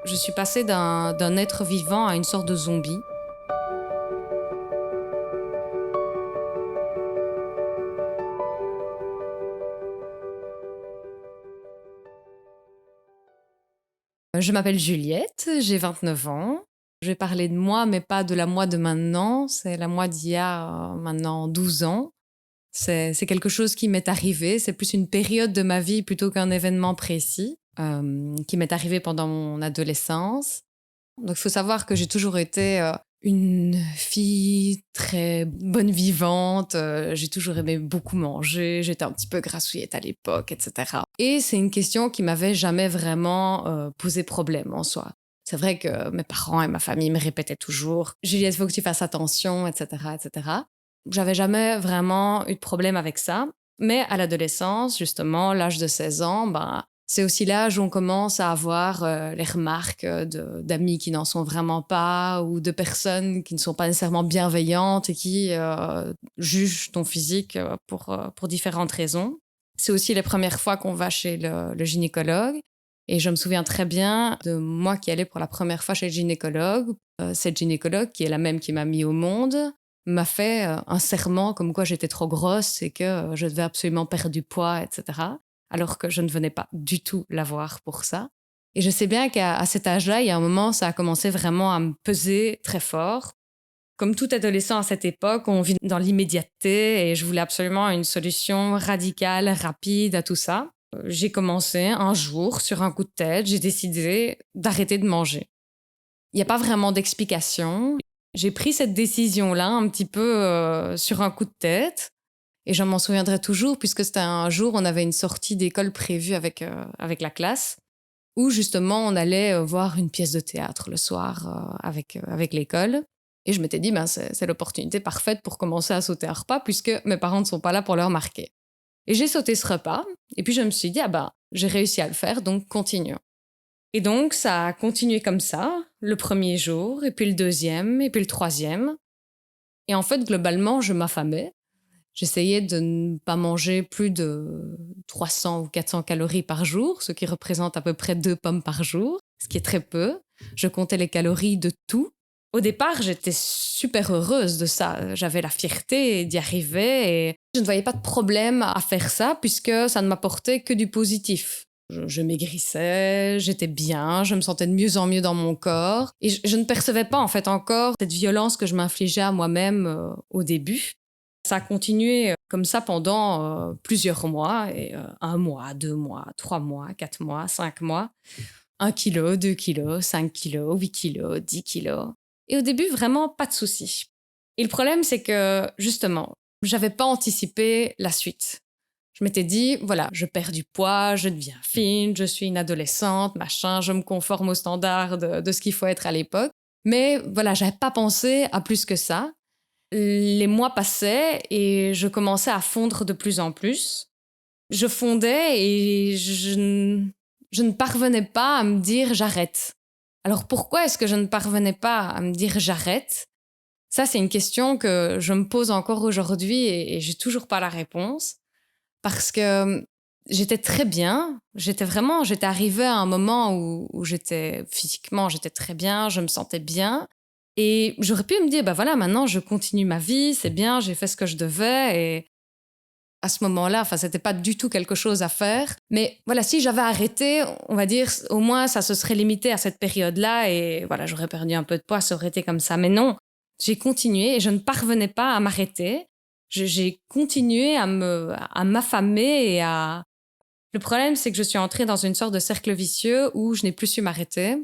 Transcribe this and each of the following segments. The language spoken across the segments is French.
Je suis passée d'un être vivant à une sorte de zombie. Je m'appelle Juliette, j'ai 29 ans. Je vais parler de moi, mais pas de la moi de maintenant. C'est la moi d'il y a maintenant 12 ans. C'est quelque chose qui m'est arrivé. C'est plus une période de ma vie plutôt qu'un événement précis qui m'est arrivé pendant mon adolescence. Donc, il faut savoir que j'ai toujours été une fille très bonne vivante. J'ai toujours aimé beaucoup manger. J'étais un petit peu grassouillette à l'époque, etc. Et c'est une question qui m'avait jamais vraiment posé problème en soi. C'est vrai que mes parents et ma famille me répétaient toujours Juliette, il faut que tu fasses attention, etc., etc. J'avais jamais vraiment eu de problème avec ça. Mais à l'adolescence, justement, l'âge de 16 ans, ben, c'est aussi l'âge où on commence à avoir les remarques d'amis qui n'en sont vraiment pas ou de personnes qui ne sont pas nécessairement bienveillantes et qui jugent ton physique pour différentes raisons. C'est aussi les premières fois qu'on va chez le gynécologue. Et je me souviens très bien de moi qui allais pour la première fois chez le gynécologue. Cette gynécologue, qui est la même qui m'a mis au monde, m'a fait un serment comme quoi j'étais trop grosse et que je devais absolument perdre du poids, etc. Alors que je ne venais pas du tout la voir pour ça. Et je sais bien qu'à cet âge-là, il y a un moment, ça a commencé vraiment à me peser très fort. Comme tout adolescent à cette époque, on vit dans l'immédiateté et je voulais absolument une solution radicale, rapide à tout ça. J'ai commencé un jour, sur un coup de tête, j'ai décidé d'arrêter de manger. Il n'y a pas vraiment d'explication. J'ai pris cette décision-là un petit peu sur un coup de tête. Et je m'en souviendrai toujours, puisque c'était un jour, on avait une sortie d'école prévue avec la classe, où justement on allait voir une pièce de théâtre le soir avec l'école. Et je m'étais dit, ben, c'est l'opportunité parfaite pour commencer à sauter un repas, puisque mes parents ne sont pas là pour le remarquer. Et j'ai sauté ce repas, et puis je me suis dit, ah ben, j'ai réussi à le faire, donc continuons. Et donc ça a continué comme ça, le premier jour, et puis le deuxième, et puis le troisième. Et en fait, globalement, je m'affamais. J'essayais de ne pas manger plus de 300 ou 400 calories par jour, ce qui représente à peu près 2 pommes par jour, ce qui est très peu. Je comptais les calories de tout. Au départ, j'étais super heureuse de ça. J'avais la fierté d'y arriver et je ne voyais pas de problème à faire ça puisque ça ne m'apportait que du positif. Je maigrissais, j'étais bien, je me sentais de mieux en mieux dans mon corps et je ne percevais pas en fait encore cette violence que je m'infligeais à moi-même au début. Ça a continué comme ça pendant plusieurs mois, et 1 mois, 2 mois, 3 mois, 4 mois, 5 mois. 1 kilo, 2 kilos, 5 kilos, 8 kilos, 10 kilos. Et au début, vraiment pas de soucis. Et le problème, c'est que justement, j'avais pas anticipé la suite. Je m'étais dit, voilà, je perds du poids, je deviens fine, je suis une adolescente, machin, je me conforme aux standards de ce qu'il faut être à l'époque. Mais voilà, j'avais pas pensé à plus que ça. Les mois passaient et je commençais à fondre de plus en plus. Je fondais et je ne parvenais pas à me dire j'arrête. Alors pourquoi est-ce que je ne parvenais pas à me dire j'arrête? Ça, c'est une question que je me pose encore aujourd'hui et j'ai toujours pas la réponse. Parce que j'étais très bien. J'étais arrivée à un moment où j'étais physiquement, j'étais très bien, je me sentais bien. Et j'aurais pu me dire, bah voilà, maintenant je continue ma vie, c'est bien, j'ai fait ce que je devais. Et à ce moment-là, enfin, c'était pas du tout quelque chose à faire. Mais voilà, si j'avais arrêté, on va dire, au moins ça se serait limité à cette période-là. Et voilà, j'aurais perdu un peu de poids, ça aurait été comme ça. Mais non, j'ai continué et je ne parvenais pas à m'arrêter. J'ai continué à m'affamer et à... Le problème, c'est que je suis entrée dans une sorte de cercle vicieux où je n'ai plus su m'arrêter.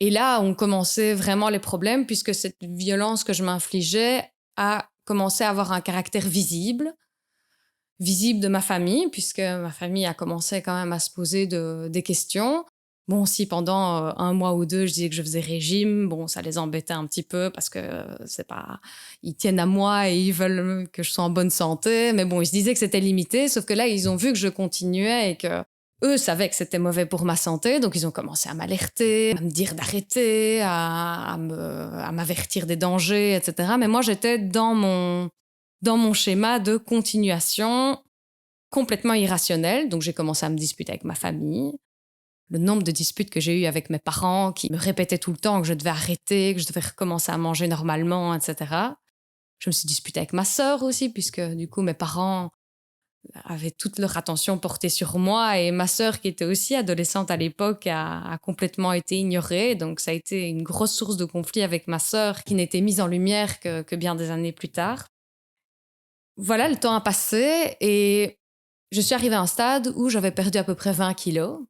Et là, ont commencé vraiment les problèmes puisque cette violence que je m'infligeais a commencé à avoir un caractère visible de ma famille, puisque ma famille a commencé quand même à se poser des questions. Bon, si pendant 1 mois ou 2, je disais que je faisais régime, bon, ça les embêtait un petit peu parce que c'est pas... Ils tiennent à moi et ils veulent que je sois en bonne santé. Mais bon, ils se disaient que c'était limité, sauf que là, ils ont vu que je continuais et que eux savaient que c'était mauvais pour ma santé, donc ils ont commencé à m'alerter, à me dire d'arrêter, à m'avertir des dangers, etc. Mais moi, j'étais dans mon schéma de continuation complètement irrationnel. Donc, j'ai commencé à me disputer avec ma famille. le nombre de disputes que j'ai eues avec mes parents qui me répétaient tout le temps que je devais arrêter, que je devais recommencer à manger normalement, etc. Je me suis disputée avec ma sœur aussi, puisque du coup, mes parents avaient toute leur attention portée sur moi et ma sœur, qui était aussi adolescente à l'époque, a complètement été ignorée. Donc, ça a été une grosse source de conflit avec ma sœur qui n'était mise en lumière que bien des années plus tard. Voilà, le temps a passé et je suis arrivée à un stade où j'avais perdu à peu près 20 kilos.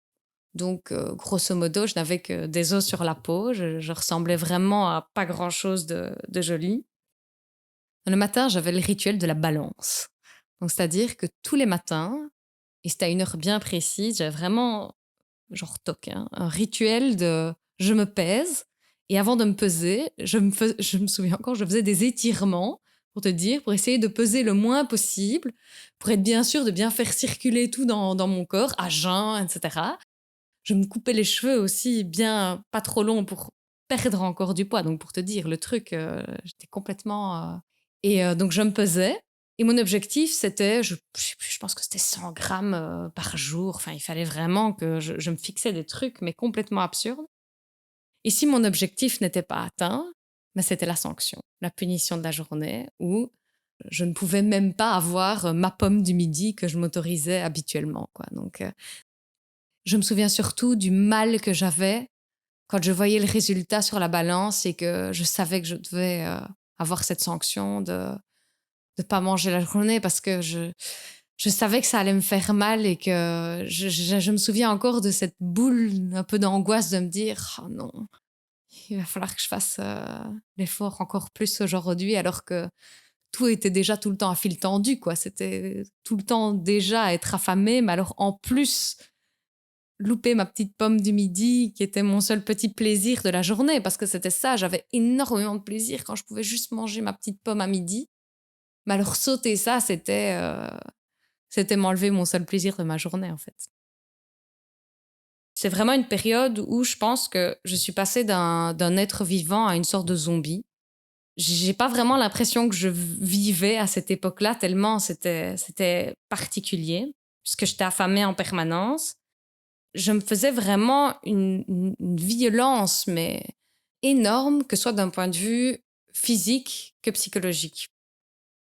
Donc, grosso modo, je n'avais que des os sur la peau. Je ressemblais vraiment à pas grand-chose de joli. Le matin, j'avais le rituel de la balance. Donc, c'est-à-dire que tous les matins, et c'était à une heure bien précise, j'avais vraiment, genre toc, hein, un rituel de je me pèse. Et avant de me peser, je me souviens encore, je faisais des étirements pour te dire, pour essayer de peser le moins possible, pour être bien sûr de bien faire circuler tout dans mon corps, à jeun, etc. Je me coupais les cheveux aussi bien, pas trop longs pour perdre encore du poids. Donc, pour te dire, le truc, j'étais complètement. Donc, je me pesais. Et mon objectif, c'était, je pense que c'était 100 grammes par jour. Enfin, il fallait vraiment que je me fixais des trucs, mais complètement absurdes. Et si mon objectif n'était pas atteint, ben, c'était la sanction, la punition de la journée, où je ne pouvais même pas avoir ma pomme du midi que je m'autorisais habituellement, quoi. Donc, je me souviens surtout du mal que j'avais quand je voyais le résultat sur la balance et que je savais que je devais avoir cette sanction de ne pas manger la journée parce que je savais que ça allait me faire mal et que je me souviens encore de cette boule un peu d'angoisse de me dire « Oh non, il va falloir que je fasse l'effort encore plus aujourd'hui alors que tout était déjà tout le temps à fil tendu, quoi. C'était tout le temps déjà à être affamée, mais alors en plus louper ma petite pomme du midi qui était mon seul petit plaisir de la journée parce que c'était ça, j'avais énormément de plaisir quand je pouvais juste manger ma petite pomme à midi. Mais alors sauter ça, c'était m'enlever mon seul plaisir de ma journée en fait. C'est vraiment une période où je pense que je suis passée d'un être vivant à une sorte de zombie. J'ai pas vraiment l'impression que je vivais à cette époque-là tellement c'était particulier puisque j'étais affamée en permanence. Je me faisais vraiment une violence, mais énorme, que ce soit d'un point de vue physique que psychologique.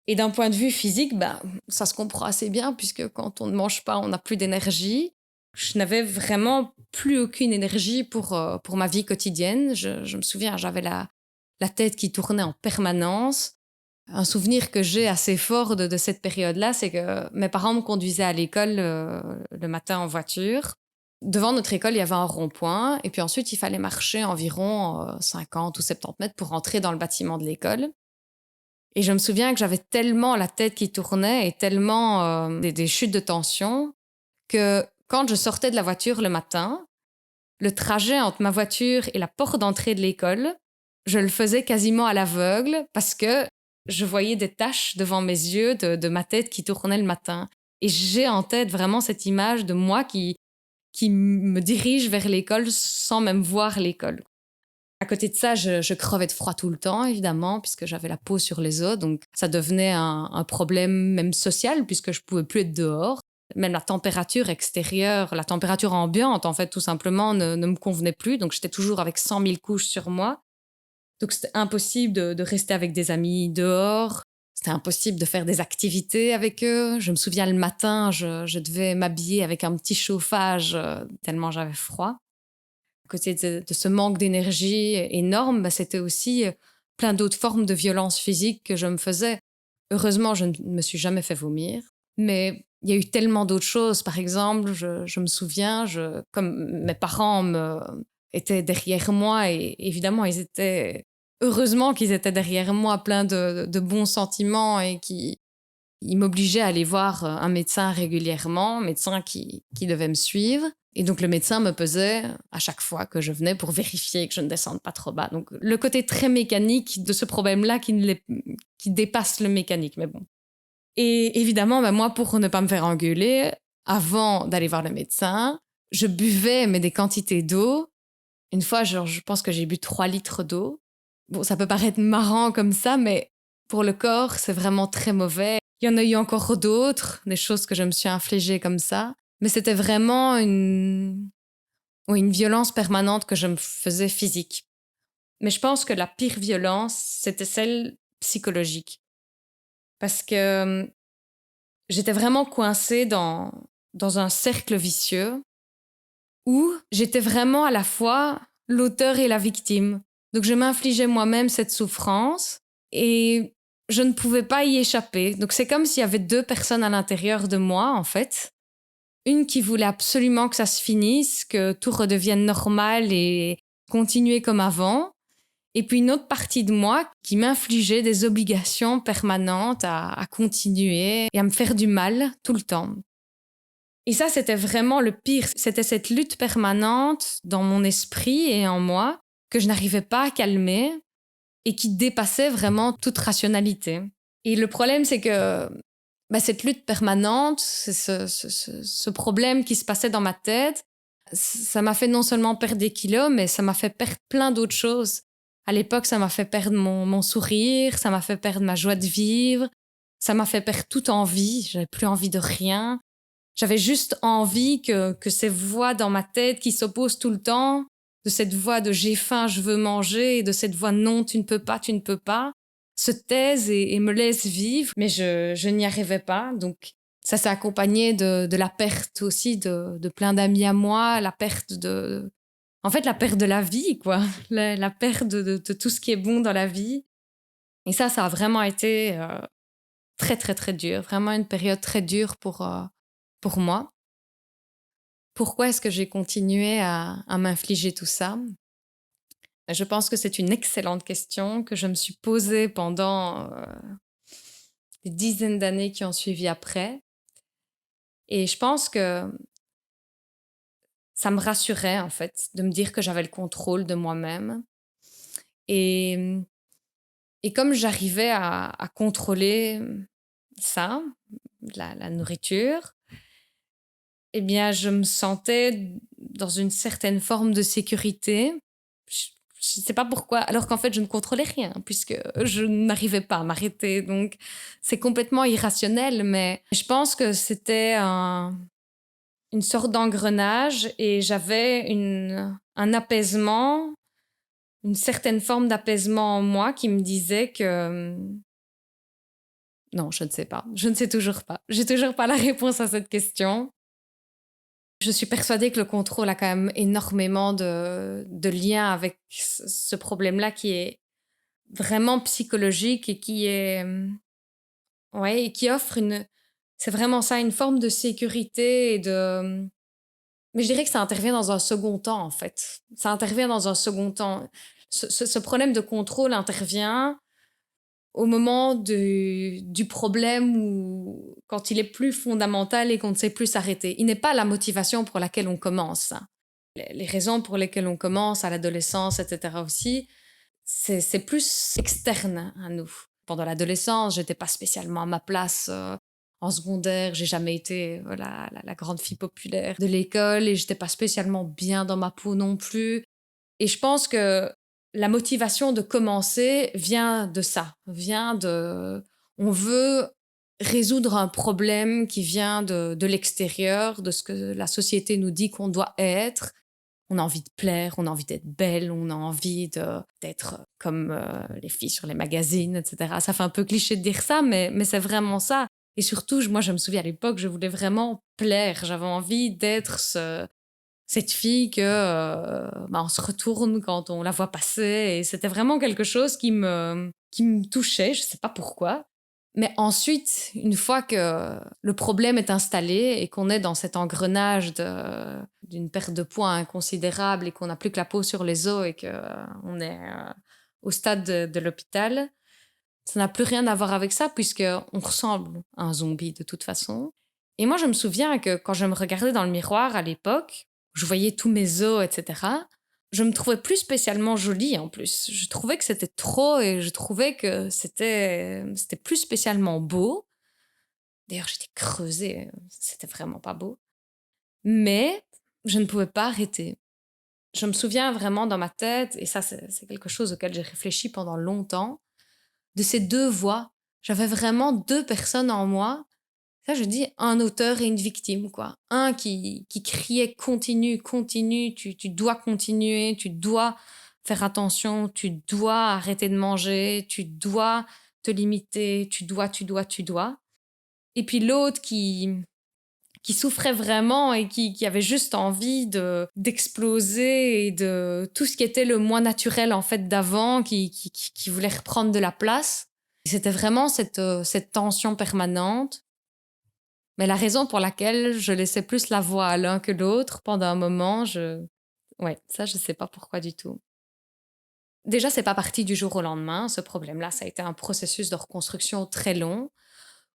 Et d'un point de vue physique, ben, ça se comprend assez bien, puisque quand on ne mange pas, on n'a plus d'énergie. Je n'avais vraiment plus aucune énergie pour ma vie quotidienne. Je me souviens, j'avais la tête qui tournait en permanence. Un souvenir que j'ai assez fort de cette période-là, c'est que mes parents me conduisaient à l'école le matin en voiture. Devant notre école, il y avait un rond-point et puis ensuite, il fallait marcher environ 50 ou 70 mètres pour rentrer dans le bâtiment de l'école. Et je me souviens que j'avais tellement la tête qui tournait et tellement des chutes de tension que quand je sortais de la voiture le matin, le trajet entre ma voiture et la porte d'entrée de l'école, je le faisais quasiment à l'aveugle parce que je voyais des taches devant mes yeux de ma tête qui tournait le matin. Et j'ai en tête vraiment cette image de moi qui me dirige vers l'école sans même voir l'école. À côté de ça, je crevais de froid tout le temps, évidemment, puisque j'avais la peau sur les os. Donc, ça devenait un problème même social, puisque je pouvais plus être dehors. Même la température extérieure, la température ambiante, en fait, tout simplement, ne me convenait plus. Donc, j'étais toujours avec 100 000 couches sur moi. Donc, c'était impossible de rester avec des amis dehors. C'était impossible de faire des activités avec eux. Je me souviens, le matin, je devais m'habiller avec un petit chauffage tellement j'avais froid. À côté de ce manque d'énergie énorme, bah, c'était aussi plein d'autres formes de violence physique que je me faisais. Heureusement, je ne me suis jamais fait vomir. Mais il y a eu tellement d'autres choses. Par exemple, je me souviens, comme mes parents étaient derrière moi, et évidemment, heureusement qu'ils étaient derrière moi, plein de bons sentiments et ils m'obligeaient à aller voir un médecin régulièrement, un médecin qui devait me suivre. Et donc, le médecin me pesait à chaque fois que je venais pour vérifier que je ne descende pas trop bas. Donc, le côté très mécanique de ce problème-là qui dépasse le mécanique, mais bon. Et évidemment, ben moi, pour ne pas me faire engueuler, avant d'aller voir le médecin, je buvais mais des quantités d'eau. Une fois, genre, je pense que j'ai bu 3 litres d'eau. Bon, ça peut paraître marrant comme ça, mais pour le corps, c'est vraiment très mauvais. Il y en a eu encore d'autres, des choses que je me suis infligées comme ça. Mais c'était vraiment Oui, une violence permanente que je me faisais physique. Mais je pense que la pire violence, c'était celle psychologique. Parce que j'étais vraiment coincée dans un cercle vicieux où j'étais vraiment à la fois l'auteur et la victime. Donc je m'infligeais moi-même cette souffrance et je ne pouvais pas y échapper. Donc c'est comme s'il y avait deux personnes à l'intérieur de moi, en fait. Une qui voulait absolument que ça se finisse, que tout redevienne normal et continuer comme avant. Et puis une autre partie de moi qui m'infligeait des obligations permanentes à continuer et à me faire du mal tout le temps. Et ça, c'était vraiment le pire. C'était cette lutte permanente dans mon esprit et en moi que je n'arrivais pas à calmer et qui dépassait vraiment toute rationalité. Et le problème, c'est que cette lutte permanente, ce problème qui se passait dans ma tête, ça m'a fait non seulement perdre des kilos, mais ça m'a fait perdre plein d'autres choses. À l'époque, ça m'a fait perdre mon sourire, ça m'a fait perdre ma joie de vivre, ça m'a fait perdre toute envie, j'avais plus envie de rien. J'avais juste envie que ces voix dans ma tête qui s'opposent tout le temps, de cette voix de j'ai faim, je veux manger, et de cette voix non, tu ne peux pas, se taisent et me laissent vivre. Mais je n'y arrivais pas. Donc, ça s'est accompagné de la perte aussi de plein d'amis à moi, la perte de... En fait, la perte de la vie, quoi. La perte de tout ce qui est bon dans la vie. Et ça a vraiment été très, très, très dur. Vraiment une période très dure pour moi. Pourquoi est-ce que j'ai continué à m'infliger tout ça? Je pense que c'est une excellente question que je me suis posée pendant des dizaines d'années qui ont suivi après. Et je pense que ça me rassurait, en fait, de me dire que j'avais le contrôle de moi-même. Et, et comme j'arrivais à contrôler ça, la nourriture, eh bien, je me sentais dans une certaine forme de sécurité. Je ne sais pas pourquoi, alors qu'en fait, je ne contrôlais rien, puisque je n'arrivais pas à m'arrêter. Donc, c'est complètement irrationnel, mais je pense que c'était une sorte d'engrenage et j'avais un apaisement, une certaine forme d'apaisement en moi qui me disait que... Non, je ne sais pas. Je ne sais toujours pas. J'ai toujours pas la réponse à cette question. Je suis persuadée que le contrôle a quand même énormément de liens avec ce problème-là qui est vraiment psychologique et qui est... ouais, et qui offre une... C'est vraiment ça, une forme de sécurité et de... Mais je dirais que ça intervient dans un second temps, en fait. Ça intervient dans un second temps. Ce problème de contrôle intervient au moment du problème ou quand il est plus fondamental et qu'on ne sait plus s'arrêter. Il n'est pas la motivation pour laquelle on commence. Les raisons pour lesquelles on commence à l'adolescence, etc. aussi, c'est plus externe à nous. Pendant l'adolescence, j'étais pas spécialement à ma place en secondaire. J'ai jamais été la grande fille populaire de l'école et j'étais pas spécialement bien dans ma peau non plus. Et je pense que la motivation de commencer vient de ça, vient de... On veut résoudre un problème qui vient de l'extérieur, de ce que la société nous dit qu'on doit être. On a envie de plaire, on a envie d'être belle, on a envie d'être comme les filles sur les magazines, etc. Ça fait un peu cliché de dire ça, mais c'est vraiment ça. Et surtout, moi, je me souviens à l'époque, je voulais vraiment plaire. J'avais envie d'être cette fille que on se retourne quand on la voit passer. Et c'était vraiment quelque chose qui me touchait, je ne sais pas pourquoi. Mais ensuite, une fois que le problème est installé et qu'on est dans cet engrenage d'une perte de poids inconsidérable et qu'on n'a plus que la peau sur les os et qu'on est au stade de l'hôpital, ça n'a plus rien à voir avec ça puisqu'on ressemble à un zombie de toute façon. Et moi, je me souviens que quand je me regardais dans le miroir à l'époque, je voyais tous mes os, etc., je me trouvais plus spécialement jolie en plus. Je trouvais que c'était trop et je trouvais que c'était plus spécialement beau. D'ailleurs, j'étais creusée, c'était vraiment pas beau. Mais je ne pouvais pas arrêter. Je me souviens vraiment dans ma tête, et ça c'est quelque chose auquel j'ai réfléchi pendant longtemps, de ces deux voix. J'avais vraiment deux personnes en moi. Ça, je dis un auteur et une victime, quoi. Un qui criait continue, continue, tu dois continuer, tu dois faire attention, tu dois arrêter de manger, tu dois te limiter, tu dois. Et puis l'autre qui souffrait vraiment et qui avait juste envie d'exploser et de tout ce qui était le moi naturel en fait d'avant, qui voulait reprendre de la place. C'était vraiment cette tension permanente. Mais la raison pour laquelle je laissais plus la voix à l'un que l'autre pendant un moment, ouais, ça, je sais pas pourquoi du tout. Déjà, c'est pas parti du jour au lendemain, ce problème-là. Ça a été un processus de reconstruction très long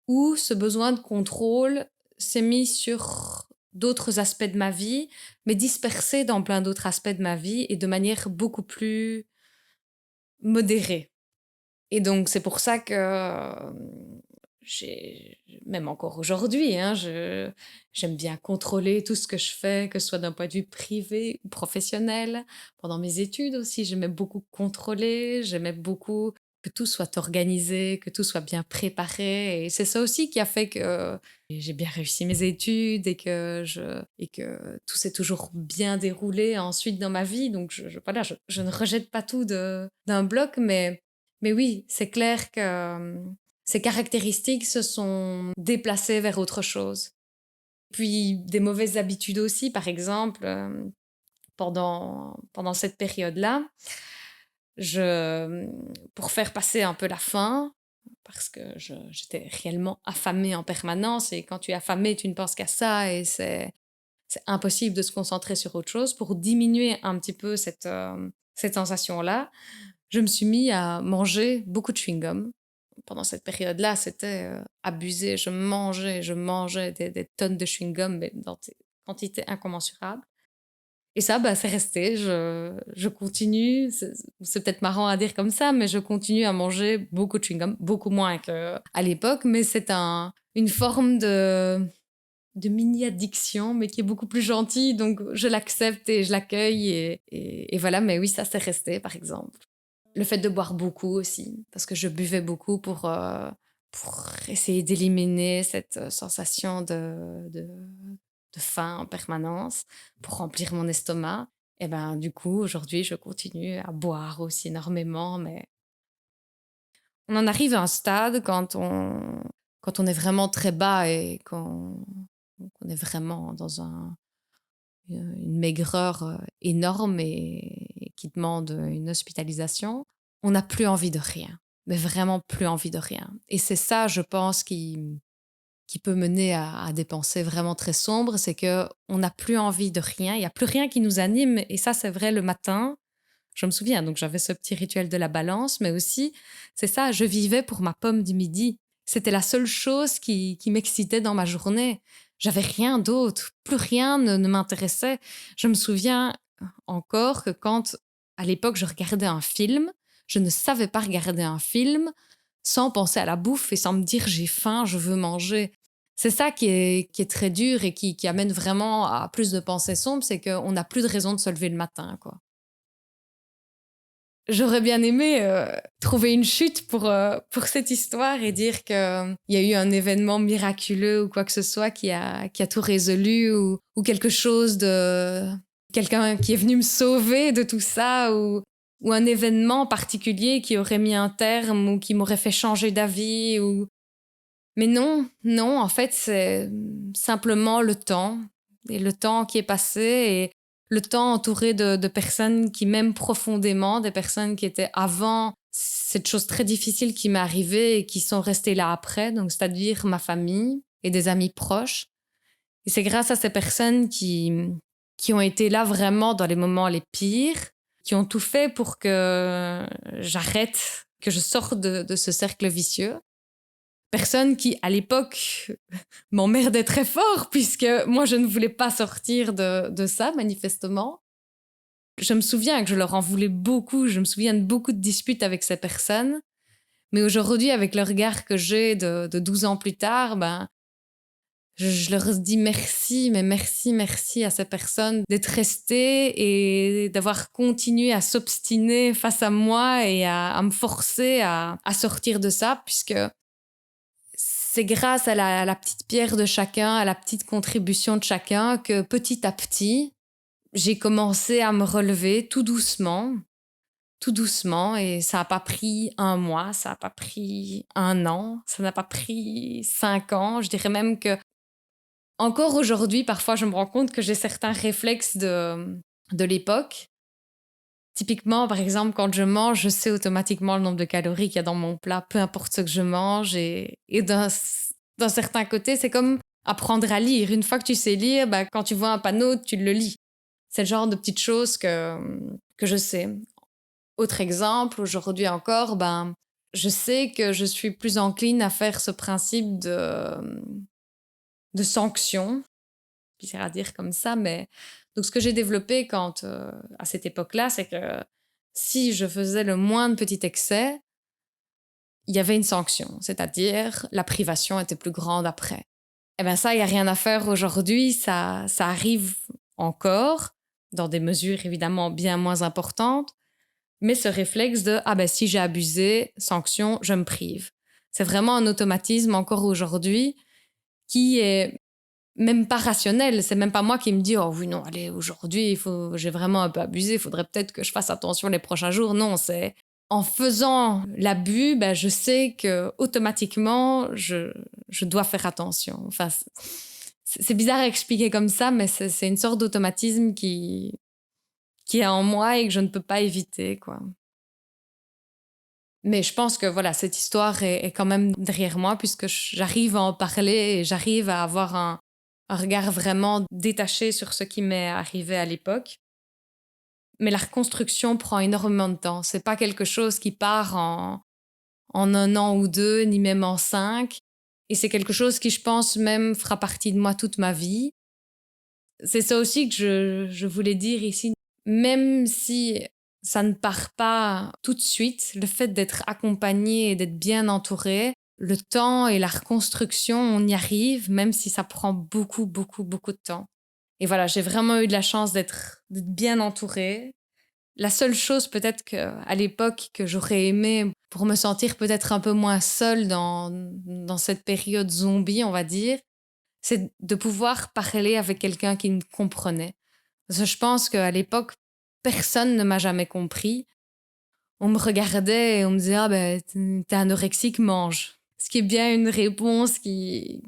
où ce besoin de contrôle s'est mis sur d'autres aspects de ma vie, mais dispersé dans plein d'autres aspects de ma vie et de manière beaucoup plus modérée. Et donc, c'est pour ça que même encore aujourd'hui, hein, j'aime bien contrôler tout ce que je fais, que ce soit d'un point de vue privé ou professionnel. Pendant mes études aussi, j'aimais beaucoup contrôler, j'aimais beaucoup que tout soit organisé, que tout soit bien préparé. Et c'est ça aussi qui a fait que j'ai bien réussi mes études et que tout s'est toujours bien déroulé ensuite dans ma vie. Donc, voilà, je ne rejette pas tout d'un bloc, mais oui, c'est clair que ces caractéristiques se sont déplacées vers autre chose. Puis des mauvaises habitudes aussi, par exemple, pendant cette période-là, pour faire passer un peu la faim, parce que j'étais réellement affamée en permanence, et quand tu es affamée, tu ne penses qu'à ça, et c'est impossible de se concentrer sur autre chose. Pour diminuer un petit peu cette sensation-là, je me suis mis à manger beaucoup de chewing-gum. Pendant cette période-là, c'était abusé. Je mangeais des tonnes de chewing-gum, mais dans des quantités incommensurables. Et ça, bah, c'est resté. Je continue. C'est peut-être marrant à dire comme ça, mais je continue à manger beaucoup de chewing-gum, beaucoup moins qu'à l'époque. Mais c'est une forme de mini-addiction, mais qui est beaucoup plus gentille. Donc, je l'accepte et je l'accueille. Et voilà, mais oui, ça, c'est resté, par exemple. Le fait de boire beaucoup aussi, parce que je buvais beaucoup pour essayer d'éliminer cette sensation de faim en permanence, pour remplir mon estomac. Et ben, du coup, aujourd'hui, je continue à boire aussi énormément, mais on en arrive à un stade quand on est vraiment très bas et qu'on est vraiment dans une maigreur énorme et qui demande une hospitalisation, on n'a plus envie de rien, mais vraiment plus envie de rien. Et c'est ça, je pense, qui peut mener à des pensées vraiment très sombres, c'est que on n'a plus envie de rien, il n'y a plus rien qui nous anime. Et ça, c'est vrai le matin. Je me souviens, donc j'avais ce petit rituel de la balance, mais aussi, c'est ça, je vivais pour ma pomme du midi. C'était la seule chose qui m'excitait dans ma journée. J'avais rien d'autre, plus rien ne m'intéressait. Je me souviens encore que quand, à l'époque, je regardais un film, je ne savais pas regarder un film sans penser à la bouffe et sans me dire j'ai faim, je veux manger. C'est ça qui est très dur et qui amène vraiment à plus de pensées sombres, c'est qu'on n'a plus de raison de se lever le matin, quoi. J'aurais bien aimé trouver une chute pour cette histoire et dire qu'il y a eu un événement miraculeux ou quoi que ce soit qui a tout résolu ou quelque chose de... quelqu'un qui est venu me sauver de tout ça ou un événement particulier qui aurait mis un terme ou qui m'aurait fait changer d'avis. Mais non, non, en fait, c'est simplement le temps. Et le temps qui est passé et le temps entouré de personnes qui m'aiment profondément, des personnes qui étaient avant cette chose très difficile qui m'est arrivée et qui sont restées là après, donc c'est-à-dire ma famille et des amis proches. Et c'est grâce à ces personnes qui ont été là vraiment dans les moments les pires, qui ont tout fait pour que j'arrête, que je sorte de ce cercle vicieux. Personne qui, à l'époque, m'emmerdait très fort, puisque moi, je ne voulais pas sortir de ça, manifestement. Je me souviens que je leur en voulais beaucoup, je me souviens de beaucoup de disputes avec ces personnes, mais aujourd'hui, avec le regard que j'ai de 12 ans plus tard, ben, je leur dis merci, mais merci, merci à ces personnes d'être restées et d'avoir continué à s'obstiner face à moi et à me forcer à sortir de ça, puisque c'est grâce à la petite pierre de chacun, à la petite contribution de chacun que petit à petit, j'ai commencé à me relever tout doucement, et ça n'a pas pris un mois, ça n'a pas pris un an, ça n'a pas pris 5 ans. Je dirais même que encore aujourd'hui, parfois, je me rends compte que j'ai certains réflexes de l'époque. Typiquement, par exemple, quand je mange, je sais automatiquement le nombre de calories qu'il y a dans mon plat, peu importe ce que je mange. Et d'un certain côté, c'est comme apprendre à lire. Une fois que tu sais lire, bah, quand tu vois un panneau, tu le lis. C'est le genre de petites choses que je sais. Autre exemple, aujourd'hui encore, ben, je sais que je suis plus encline à faire ce principe de sanction, bizarre à dire comme ça, mais donc ce que j'ai développé à cette époque-là, c'est que si je faisais le moindre petit excès, il y avait une sanction, c'est-à-dire la privation était plus grande après. Eh bien ça, il n'y a rien à faire aujourd'hui, ça arrive encore, dans des mesures évidemment bien moins importantes, mais ce réflexe de ah ben si j'ai abusé, sanction, je me prive. C'est vraiment un automatisme encore aujourd'hui qui est même pas rationnel. C'est même pas moi qui me dis oh oui non allez aujourd'hui j'ai vraiment un peu abusé, il faudrait peut-être que je fasse attention les prochains jours. Non, c'est en faisant l'abus, ben je sais que automatiquement je dois faire attention. Enfin c'est bizarre à expliquer comme ça, mais c'est une sorte d'automatisme qui est en moi et que je ne peux pas éviter, quoi. Mais je pense que voilà, cette histoire est quand même derrière moi puisque j'arrive à en parler et j'arrive à avoir un regard vraiment détaché sur ce qui m'est arrivé à l'époque. Mais la reconstruction prend énormément de temps. C'est pas quelque chose qui part en un an ou deux, ni même en 5. Et c'est quelque chose qui, je pense, même fera partie de moi toute ma vie. C'est ça aussi que je voulais dire ici. Même si ça ne part pas tout de suite, le fait d'être accompagné et d'être bien entouré, le temps et la reconstruction, on y arrive, même si ça prend beaucoup, beaucoup, beaucoup de temps. Et voilà, j'ai vraiment eu de la chance d'être bien entourée. La seule chose peut-être qu'à l'époque que j'aurais aimé pour me sentir peut-être un peu moins seule dans cette période zombie, on va dire, c'est de pouvoir parler avec quelqu'un qui me comprenait. Parce que je pense qu'à l'époque, personne ne m'a jamais compris. On me regardait et on me disait ah ben t'es anorexique, mange. Ce qui est bien une réponse qui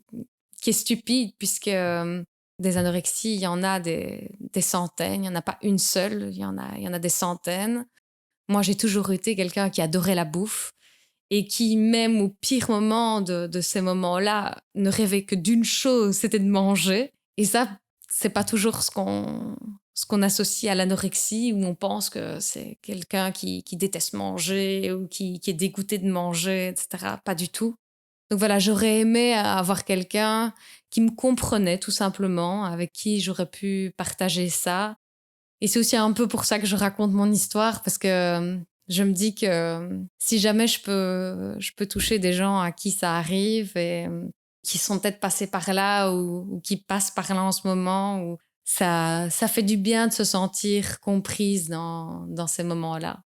est stupide puisque des anorexies, il y en a des centaines, il n'y en a pas une seule, il y en a des centaines. Moi, j'ai toujours été quelqu'un qui adorait la bouffe et qui, même au pire moment de ces moments-là, ne rêvait que d'une chose, c'était de manger. Et ça, c'est pas toujours ce qu'on associe à l'anorexie, où on pense que c'est quelqu'un qui déteste manger ou qui est dégoûté de manger, etc. Pas du tout. Donc voilà, j'aurais aimé avoir quelqu'un qui me comprenait tout simplement, avec qui j'aurais pu partager ça. Et c'est aussi un peu pour ça que je raconte mon histoire, parce que je me dis que si jamais je peux toucher des gens à qui ça arrive et qui sont peut-être passés par là ou qui passent par là en ce moment, ça fait du bien de se sentir comprise dans ces moments-là.